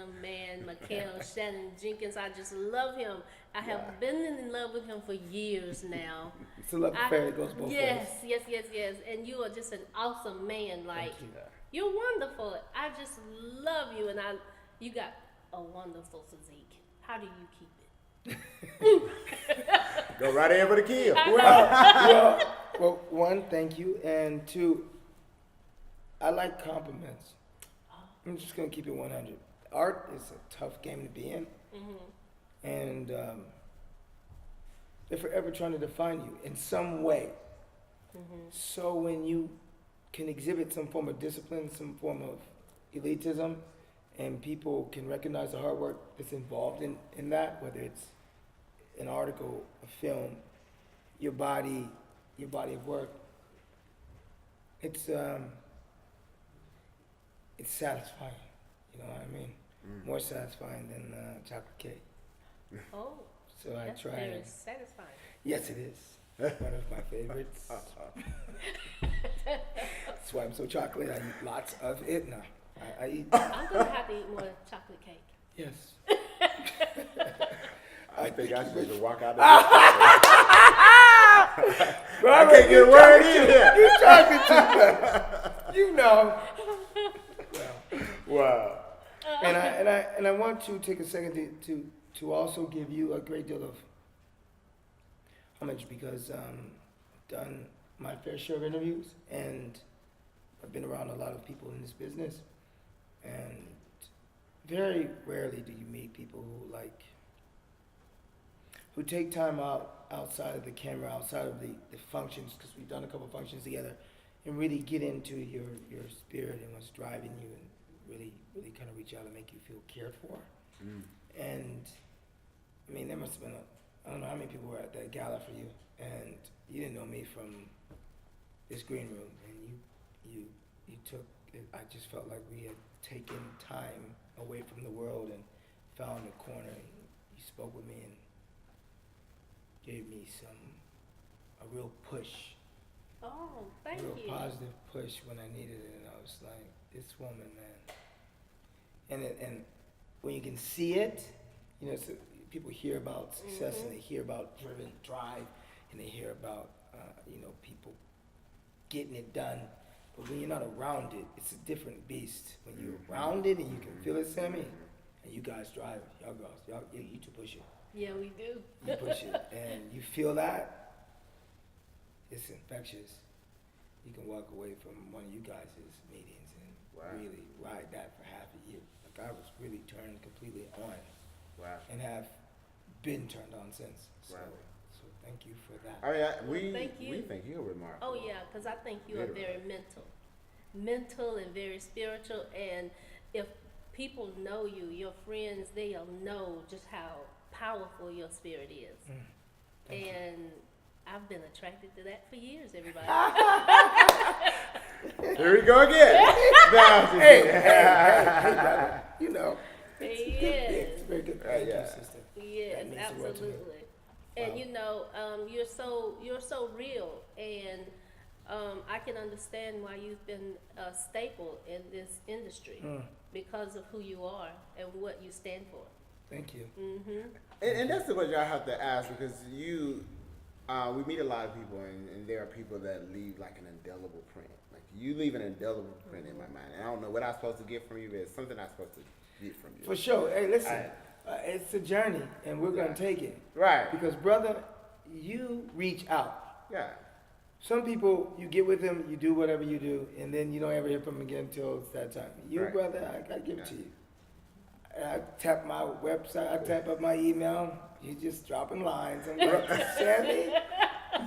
young man, Mykell, Shannon, Jenkins. I just love him. I have been in love with him for years now. It's a love affair that goes both ways. Yes. And you are just an awesome man. Like, you're wonderful. I just love you, and you got a wonderful physique. How do you keep it? Go right in for the kill. Well, one, thank you, and two, I like compliments. I'm just gonna keep it 100. Art is a tough game to be in, and they're forever trying to define you in some way. So when you can exhibit some form of discipline, some form of elitism, and people can recognize the hard work that's involved in that, whether it's an article, a film, your body of work, it's satisfying. You know what I mean? More satisfying than chocolate cake. Oh, So I that's try. very satisfying. Yes, it is. One of my favorites. That's why I'm so chocolate. I eat lots of it. No, I eat. I'm gonna have to eat more chocolate cake. Yes. I think I should just walk out the Bro, I can't get a word in here. You talking too much. You know. Wow. And I want to take a second to also give you a great deal of homage because I've done my fair share of interviews and I've been around a lot of people in this business, and very rarely do you meet people who take time outside of the camera, outside of the functions, because we've done a couple functions together, and really get into your spirit and what's driving you, and really kind of reach out and make you feel cared for. And I mean, there must have been I don't know how many people were at that gala for you, and you didn't know me from this green room, and you took it. I just felt like we had taken time away from the world and found a corner, and you spoke with me and gave me a real push. Oh, thank a real you. positive push when I needed it, and I was like, this woman, man. And when you can see it, you know, so people hear about success and they hear about drive, and they hear about people getting it done. But when you're not around it, it's a different beast. When you're around it and you can feel it, Sammy, and you guys drive, you two push it. Yeah, we do. You push it, and you feel that, it's infectious. You can walk away from one of you guys' meetings and really ride that for half a year. Like, I was really turned completely on. Wow. And have been turned on since. So, Wow. so thank you for that. I mean, Thank you. we think you're remarkable. Oh yeah, because I think you are very mental and very spiritual. And if people know you, your friends, they'll know just how powerful your spirit is. And I've been attracted to that for years, everybody. Here we go again. Hey, brother. You know. It's very good. Thank you, sister. Yes, absolutely. And you're so real, and I can understand why you've been a staple in this industry because of who you are and what you stand for. Thank you. And that's the question I have to ask, because we meet a lot of people, and there are people that leave like an indelible print. Like, you leave an indelible print in my mind, and I don't know what I'm supposed to get from you, but it's something I'm supposed to get from you. For sure. Hey, listen, it's a journey, and we're going to take it. Right. Because, brother, you reach out. Yeah. Some people, you get with them, you do whatever you do, and then you don't ever hear from them again until it's that time. You, brother, I got to give it to you. I tap my website, I tap up my email, you just dropping lines. I'm like, Sammy,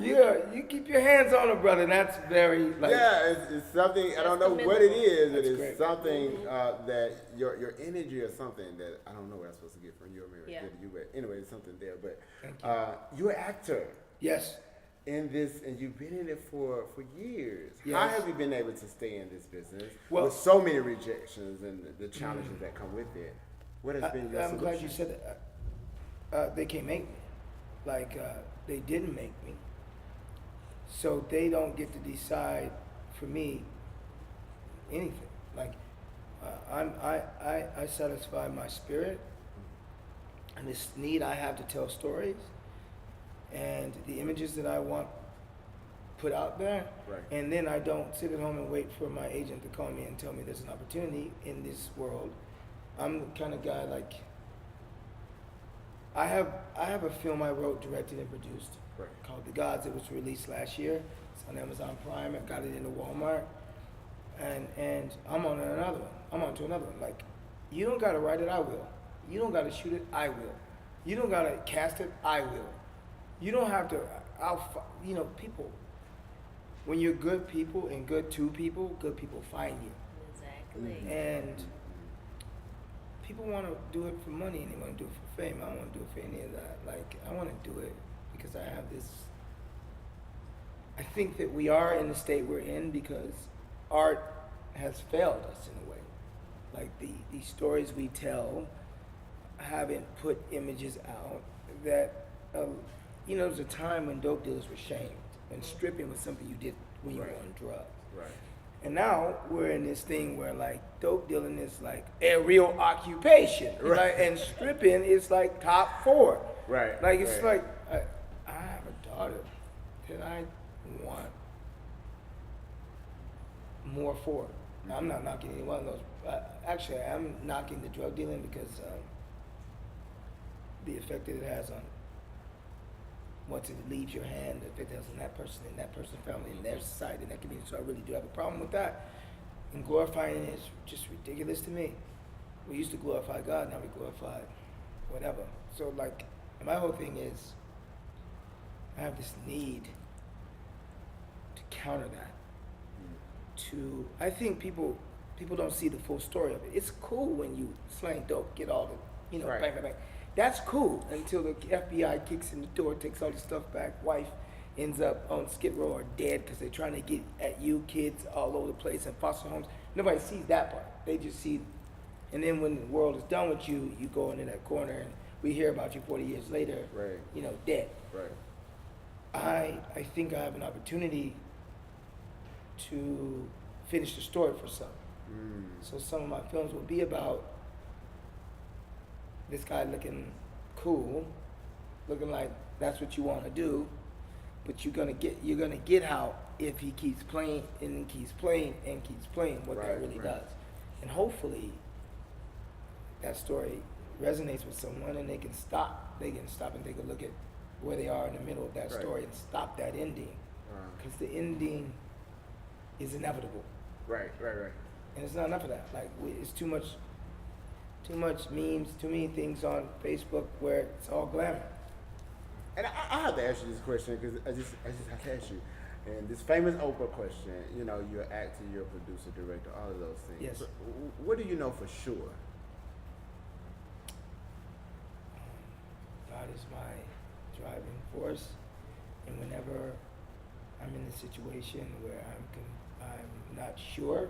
you keep your hands on it, brother. That's very, like... Yeah, it's something, I don't know what it is, but it's great. something that your energy or something that, I don't know what I'm supposed to get from you, or maybe I get to you, but anyway, it's something there. But you're an actor. Yes. In this, and you've been in it for years. Yes. How have you been able to stay in this business with so many rejections and the challenges that come with it? What has been your I'm solution? glad you said that. They can't make me. Like, they didn't make me. So they don't get to decide for me anything. Like, I satisfy my spirit and this need I have to tell stories and the images that I want put out there. Right. And then I don't sit at home and wait for my agent to call me and tell me there's an opportunity in this world. I'm the kind of guy like I have a film I wrote, directed, and produced Right. called The Gods. It was released last year. It's on Amazon Prime. I got it into Walmart. And I'm on another one. I'm on to another one. Like, you don't gotta write it, I will. You don't gotta shoot it, I will. You don't gotta cast it, I will. You don't have to. People. When you're good people and good to people, good people find you. Exactly. And people want to do it for money and they want to do it for fame. I don't want to do it for any of that. Like, I want to do it because I have this. I think that we are in the state we're in because art has failed us in a way. Like the stories we tell haven't put images out that, there was a time when dope dealers were shamed, when stripping was something you did when you were on drugs. Right. And now we're in this thing where like dope dealing is like a real occupation, right? And stripping is like top 4. Right. Like it's right. like I have a daughter that I want more for. I'm not knocking any one of those. Actually, I'm knocking the drug dealing because the effect that it has on once it leaves your hand, the effect it has on that person and that person's family and their society and that community. So I really do have a problem with that. And glorifying it is just ridiculous to me. We used to glorify God, now we glorify whatever. So like, my whole thing is, I have this need to counter that. I think people don't see the full story of it. It's cool when you slang dope, get all the, Right. bang, bang, bang. That's cool until the FBI kicks in the door, takes all the stuff back. Wife ends up on Skid Row or dead because they're trying to get at you, kids all over the place in foster homes. Nobody sees that part. They just see, and then when the world is done with you, you go into that corner and we hear about you 40 years later, Right. Dead. Right. I think I have an opportunity to finish the story for some. So some of my films will be about this guy looking cool, looking like that's what you want to do, but you're gonna get out if he keeps playing and keeps playing and keeps playing what that really does. And hopefully that story resonates with someone and they can stop and take a look at where they are in the middle of that story and stop that ending. Because the ending is inevitable. Right. And it's not enough of that. Like, it's too much memes, too many things on Facebook where it's all glamour. And I have to ask you this question because I just have to ask you. And this famous Oprah question, you're an actor, you're a producer, director, all of those things. Yes. So what do you know for sure? God is my driving force, and whenever I'm in a situation where I'm not sure,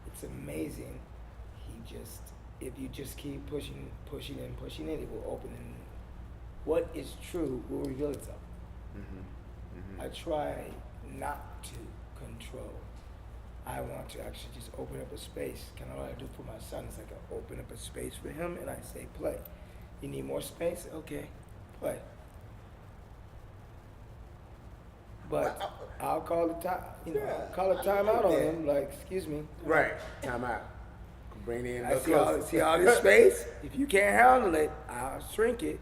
it's amazing. If you just keep pushing it, it will open, and what is true will reveal itself. I try not to control. I want to actually just open up a space. Kind of what I do for my son is like I open up a space for him, and I say, play. You need more space? Okay, play. But I'll call the time. I'll call a timeout on him. Like, excuse me. Right. Time out. Bring it in. I see all this space. If you can't handle it, I'll shrink it.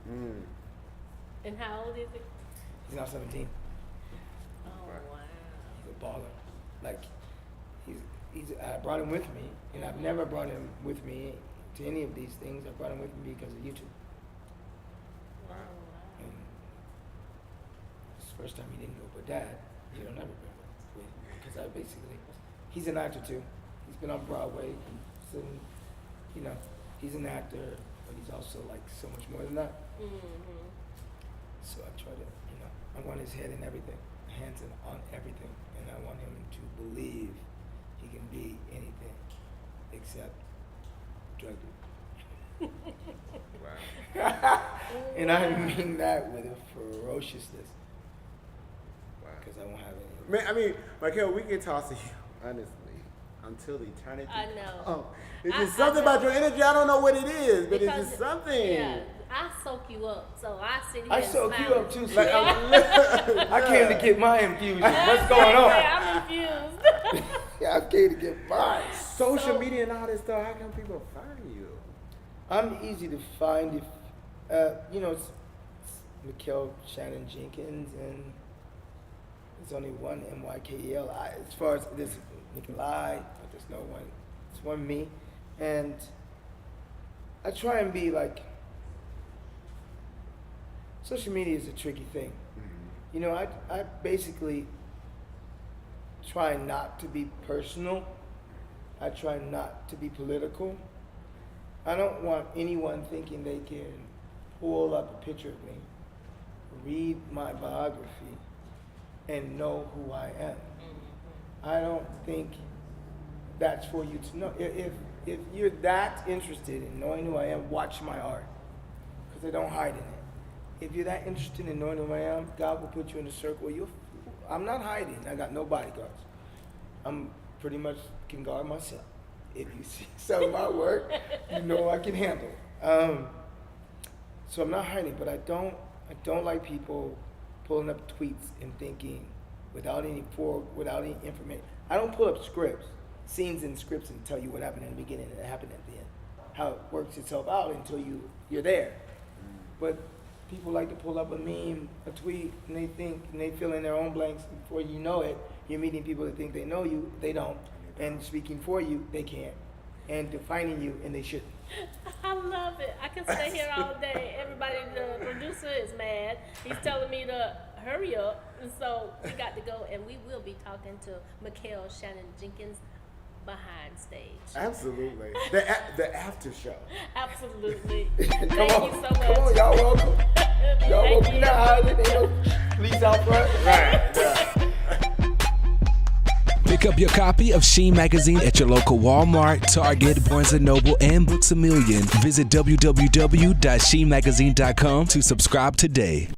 And how old is he? He's now 17. Oh, wow. He's a baller. Like, I brought him with me, and I've never brought him with me to any of these things. I brought him with me because of YouTube. Wow. And it's the first time he didn't go, but Dad, you don't ever been with me. Because he's an actor too. He's been on Broadway. He's an actor, but he's also like so much more than that. So I try to, I want his head in everything, hands on everything, and I want him to believe he can be anything except drug dealer. Wow. And I mean that with a ferociousness, Wow. because I won't have any of Man, I mean, Mykell, we can talk to you honestly until eternity. I know. Oh, it's just something about your energy. I don't know what it is, but it's just something. Yeah, I soak you up, so I sit here. I and soak you smile. up too, Like, sis. I came to get my infusion. What's going on? I'm confused. Yeah, I came to get mine. Social media and all this stuff. How can people find you? I'm easy to find if, it's Mykell, Shannon, Jenkins, and there's only one Mykell. As far as this Mykell, but there's no one. It's one me, and I try and be like. Social media is a tricky thing. You know, I basically try not to be personal. I try not to be political. I don't want anyone thinking they can pull up a picture of me, read my biography, and know who I am. I don't think that's for you to know. If you're that interested in knowing who I am, watch my art, because I don't hide in it. If you're that interested in knowing who I am, God will put you in a circle where I'm not hiding. I got no bodyguards. I'm pretty much can guard myself. If you see some of my work, you know I can handle it. So I'm not hiding, but I don't like people pulling up tweets and thinking without any information. I don't pull up scripts, scenes and scripts and tell you what happened in the beginning and what happened at the end. How it works itself out until you're there. But people like to pull up a meme, a tweet, and they fill in their own blanks. Before you know it, you're meeting people that think they know you, they don't. And speaking for you, they can't. And defining you, and they shouldn't. I love it. I can stay here all day. Everybody, the producer is mad. He's telling me to hurry up. And so we got to go, and we will be talking to Mykell, Shannon, Jenkins behind stage. Absolutely. The after show. Absolutely. Come Thank on, you so much. come on, y'all welcome. Y'all Thank welcome. you. Not hiding. Ain't no police out front. Right. Yeah. Pick up your copy of Sheen magazine at your local Walmart, Target, Barnes & Noble, and Books A Million. Visit www.sheenmagazine.com to subscribe today.